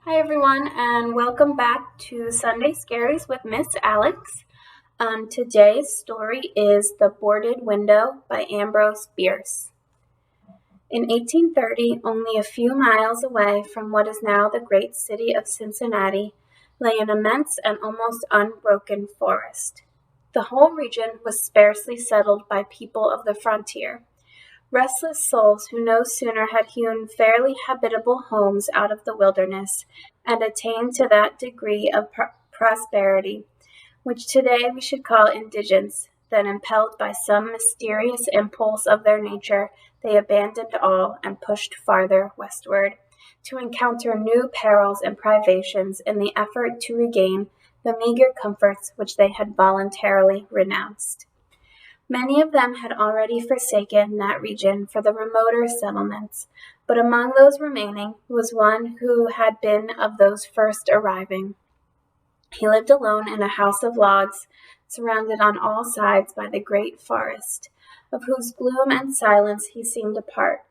Hi, everyone, and welcome back to Sunday Scaries with Miss Alex. Today's story is The Boarded Window by Ambrose Bierce. In 1830, only a few miles away from what is now the great city of Cincinnati, lay an immense and almost unbroken forest. The whole region was sparsely settled by people of the frontier. Restless souls who no sooner had hewn fairly habitable homes out of the wilderness and attained to that degree of prosperity which today we should call indigence, than impelled by some mysterious impulse of their nature, they abandoned all and pushed farther westward, to encounter new perils and privations in the effort to regain the meager comforts which they had voluntarily renounced. Many of them had already forsaken that region for the remoter settlements, but among those remaining was one who had been of those first arriving. He lived alone in a house of logs, surrounded on all sides by the great forest, of whose gloom and silence he seemed a part,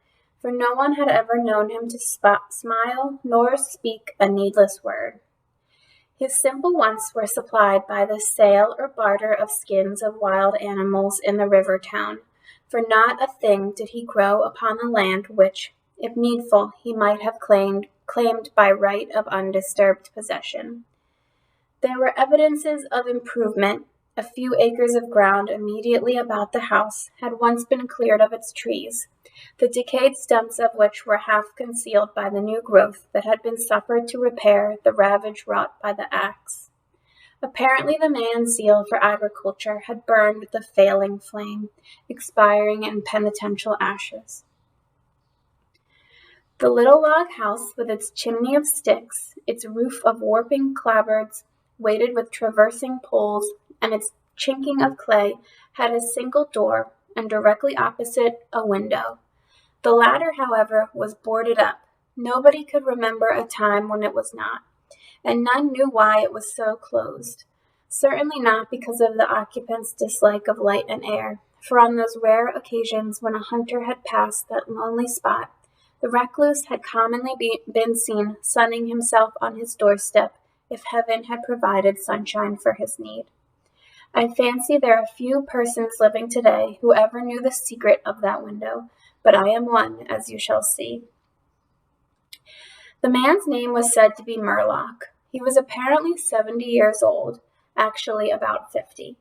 for no one had ever known him to smile nor speak a needless word. His simple wants were supplied by the sale or barter of skins of wild animals in the river town, for not a thing did he grow upon the land which, if needful, he might have claimed by right of undisturbed possession. There were evidences of improvement. A few acres of ground immediately about the house had once been cleared of its trees, the decayed stumps of which were half concealed by the new growth that had been suffered to repair the ravage wrought by the axe. Apparently the man's zeal for agriculture had burned with the failing flame, expiring in penitential ashes. The little log house, with its chimney of sticks, its roof of warping clapboards, weighted with traversing poles, and its chinking of clay, had a single door, and directly opposite a window. The latter, however, was boarded up. Nobody could remember a time when it was not, and none knew why it was so closed. Certainly not because of the occupant's dislike of light and air, for on those rare occasions when a hunter had passed that lonely spot, the recluse had commonly been seen sunning himself on his doorstep if heaven had provided sunshine for his need. I fancy there are few persons living today who ever knew the secret of that window, but I am one, as you shall see. The man's name was said to be Murlock. He was apparently 70 years old, actually about 50.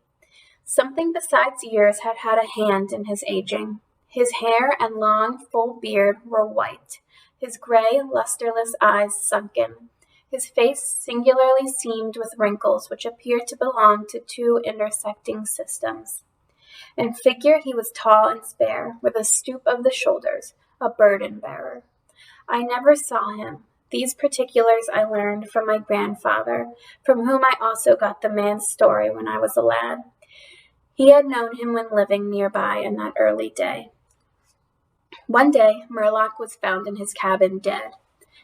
Something besides years had had a hand in his aging. His hair and long, full beard were white, his gray, lusterless eyes sunken. His face singularly seamed with wrinkles which appeared to belong to two intersecting systems. In figure he was tall and spare, with a stoop of the shoulders, a burden-bearer. I never saw him. These particulars I learned from my grandfather, from whom I also got the man's story when I was a lad. He had known him when living nearby in that early day. One day Murlock was found in his cabin dead.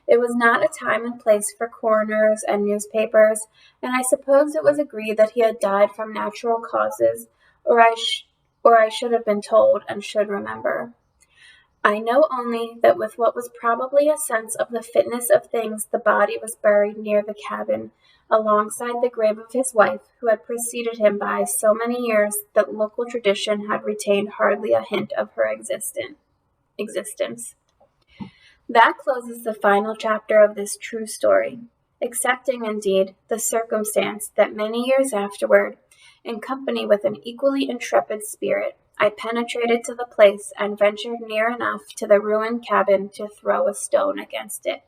It was not a time and place for coroners and newspapers, and I suppose it was agreed that he had died from natural causes, or I should have been told and should remember. I know only that with what was probably a sense of the fitness of things the body was buried near the cabin, alongside the grave of his wife, who had preceded him by so many years that local tradition had retained hardly a hint of her existence. That closes the final chapter of this true story, excepting, indeed, the circumstance that many years afterward, in company with an equally intrepid spirit, I penetrated to the place and ventured near enough to the ruined cabin to throw a stone against it,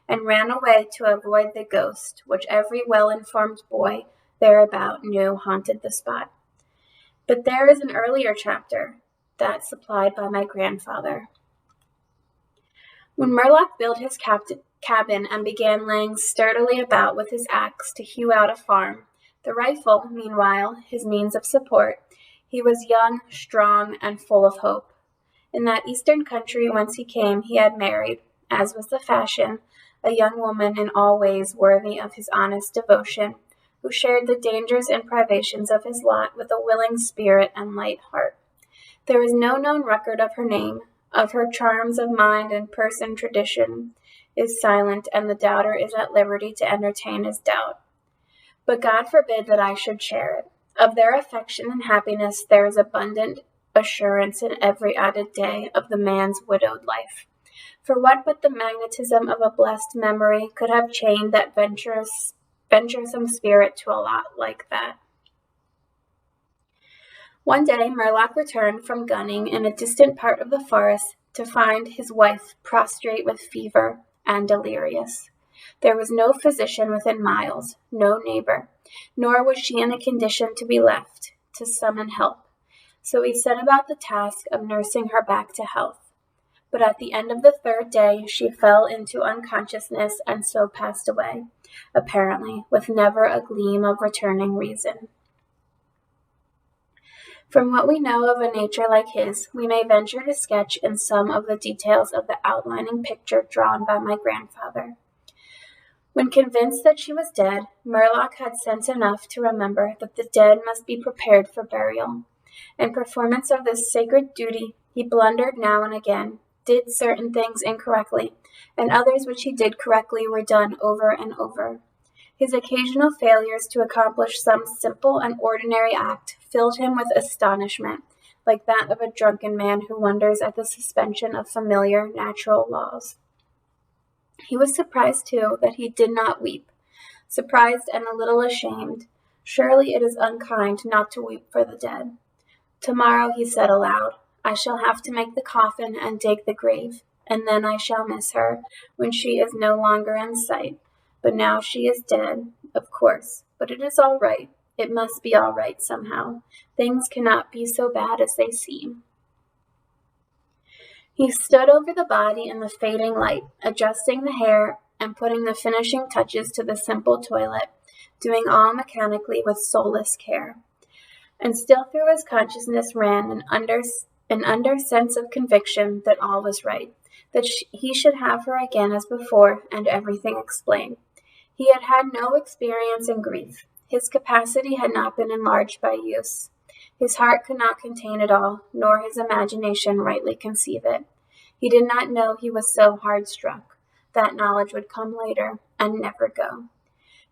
and ran away to avoid the ghost which every well-informed boy thereabout knew haunted the spot. But there is an earlier chapter, that supplied by my grandfather. When Murlock built his cabin and began laying sturdily about with his axe to hew out a farm, the rifle, meanwhile, his means of support, he was young, strong, and full of hope. In that eastern country whence he came he had married, as was the fashion, a young woman in all ways worthy of his honest devotion, who shared the dangers and privations of his lot with a willing spirit and light heart. There is no known record of her name, of her charms of mind and person tradition. is silent, and the doubter is at liberty to entertain his doubt. But God forbid that I should share it. Of their affection and happiness there is abundant assurance in every added day of the man's widowed life. For what but the magnetism of a blessed memory could have chained that venturesome spirit to a lot like that? One day Murlock returned from gunning in a distant part of the forest to find his wife prostrate with fever and delirious. There was no physician within miles, no neighbor, nor was she in a condition to be left to summon help. So he set about the task of nursing her back to health. But at the end of the third day she fell into unconsciousness and so passed away, apparently with never a gleam of returning reason. From what we know of a nature like his, we may venture to sketch in some of the details of the outlining picture drawn by my grandfather. When convinced that she was dead, Murlock had sense enough to remember that the dead must be prepared for burial. In performance of this sacred duty, he blundered now and again, did certain things incorrectly, and others which he did correctly were done over and over. His occasional failures to accomplish some simple and ordinary act filled him with astonishment, like that of a drunken man who wonders at the suspension of familiar natural laws. He was surprised, too, that he did not weep, surprised and a little ashamed. Surely it is unkind not to weep for the dead. Tomorrow, he said aloud, I shall have to make the coffin and dig the grave, and then I shall miss her when she is no longer in sight. But now she is dead, of course, but it is all right. It must be all right somehow. Things cannot be so bad as they seem. He stood over the body in the fading light, adjusting the hair and putting the finishing touches to the simple toilet, doing all mechanically with soulless care. And still through his consciousness ran an under sense of conviction that all was right, that he should have her again as before, and everything explained. He had had no experience in grief. His capacity had not been enlarged by use. His heart could not contain it all, nor his imagination rightly conceive it. He did not know he was so hard struck. That knowledge would come later, and never go.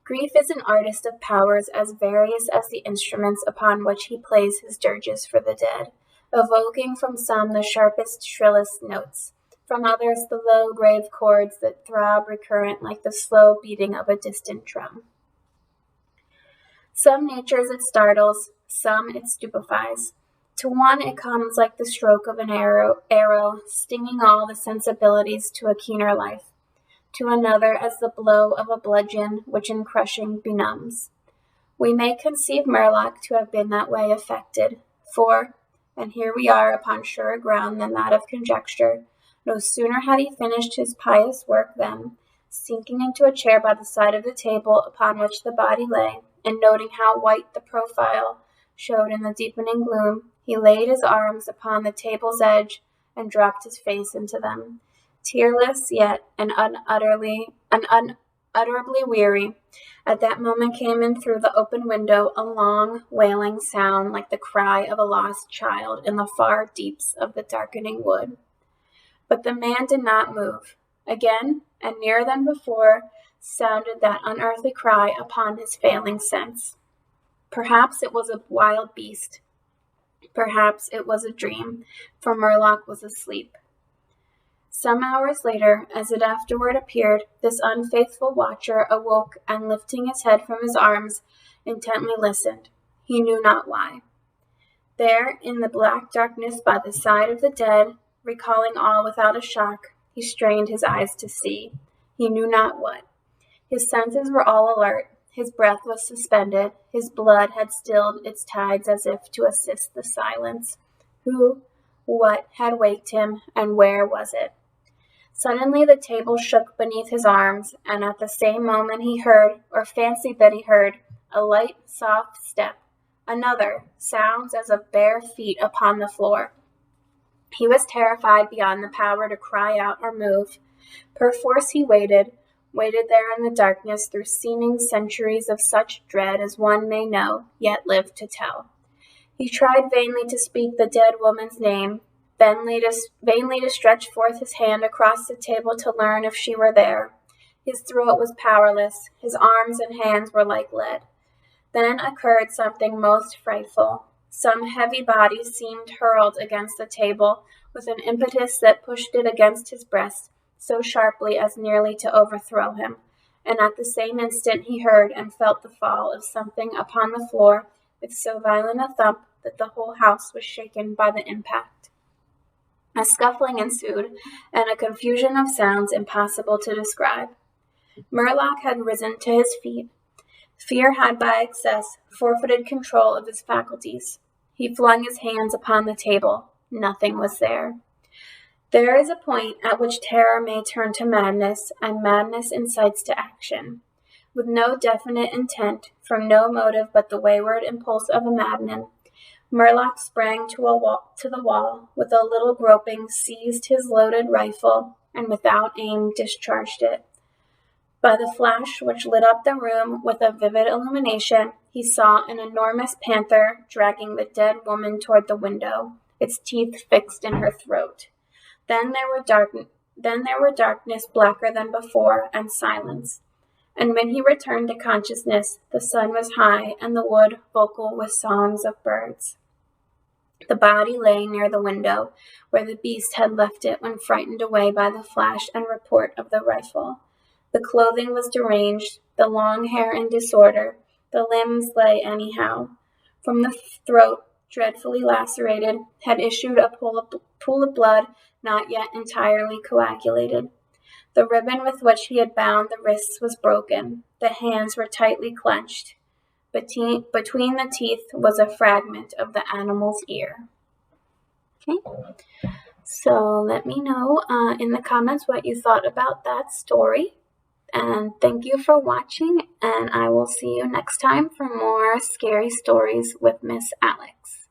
Grief is an artist of powers as various as the instruments upon which he plays his dirges for the dead, evoking from some the sharpest, shrillest notes, from others the low, grave chords that throb recurrent like the slow beating of a distant drum. Some natures it startles, some it stupefies. To one it comes like the stroke of an arrow, stinging all the sensibilities to a keener life. To another as the blow of a bludgeon, which in crushing benumbs. We may conceive Murlock to have been that way affected, for, and here we are upon surer ground than that of conjecture, no sooner had he finished his pious work than, sinking into a chair by the side of the table upon which the body lay, and noting how white the profile showed in the deepening gloom, he laid his arms upon the table's edge and dropped his face into them, tearless yet and unutterably weary. At that moment came in through the open window a long, wailing sound like the cry of a lost child in the far deeps of the darkening wood. But the man did not move. Again, and nearer than before, sounded that unearthly cry upon his failing sense. Perhaps it was a wild beast. Perhaps it was a dream, for Murlock was asleep. Some hours later, as it afterward appeared, this unfaithful watcher awoke and, lifting his head from his arms, intently listened. He knew not why. There, in the black darkness by the side of the dead, recalling all without a shock, he strained his eyes to see. He knew not what. His senses were all alert. His breath was suspended. His blood had stilled its tides as if to assist the silence. Who, what had waked him, and where was it? Suddenly the table shook beneath his arms, and at the same moment he heard, or fancied that he heard, a light, soft step. Another, sounds as of bare feet upon the floor. He was terrified beyond the power to cry out or move. Perforce he waited there in the darkness through seeming centuries of such dread as one may know, yet live to tell. He tried vainly to speak the dead woman's name, vainly to stretch forth his hand across the table to learn if she were there. His throat was powerless. His arms and hands were like lead. Then occurred something most frightful. Some heavy body seemed hurled against the table with an impetus that pushed it against his breast so sharply as nearly to overthrow him, and at the same instant he heard and felt the fall of something upon the floor with so violent a thump that the whole house was shaken by the impact. A scuffling ensued, and a confusion of sounds impossible to describe. Murlock had risen to his feet. Fear had by excess forfeited control of his faculties. He flung his hands upon the table. Nothing was there. There is a point at which terror may turn to madness, and madness incites to action. With no definite intent, from no motive but the wayward impulse of a madman, Murlock sprang to the wall, with a little groping seized his loaded rifle, and without aim discharged it. By the flash which lit up the room with a vivid illumination, he saw an enormous panther dragging the dead woman toward the window, its teeth fixed in her throat. Then there were darkness blacker than before, and silence. And when he returned to consciousness, the sun was high, and the wood vocal with songs of birds. The body lay near the window, where the beast had left it when frightened away by the flash and report of the rifle. The clothing was deranged, the long hair in disorder, the limbs lay anyhow. From the throat, dreadfully lacerated, had issued a pool of blood not yet entirely coagulated. The ribbon with which he had bound the wrists was broken. The hands were tightly clenched. Between the teeth was a fragment of the animal's ear. Okay, so let me know in the comments what you thought about that story. And thank you for watching, and I will see you next time for more scary stories with Miss Alex.